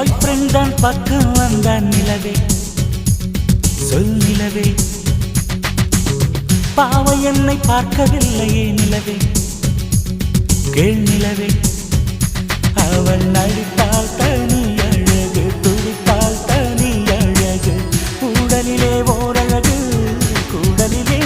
பாய் friend தான் பக்கம் வந்தான் நிலவே சொல் நிலவே பாவை என்னை பார்க்கவில்லையே நிலவே கேள் நிலவே அவள் நடித்தால் தனி அழகு துடித்தால் தனி அழகு கூடலிலே ஓரழகு கூடலிலே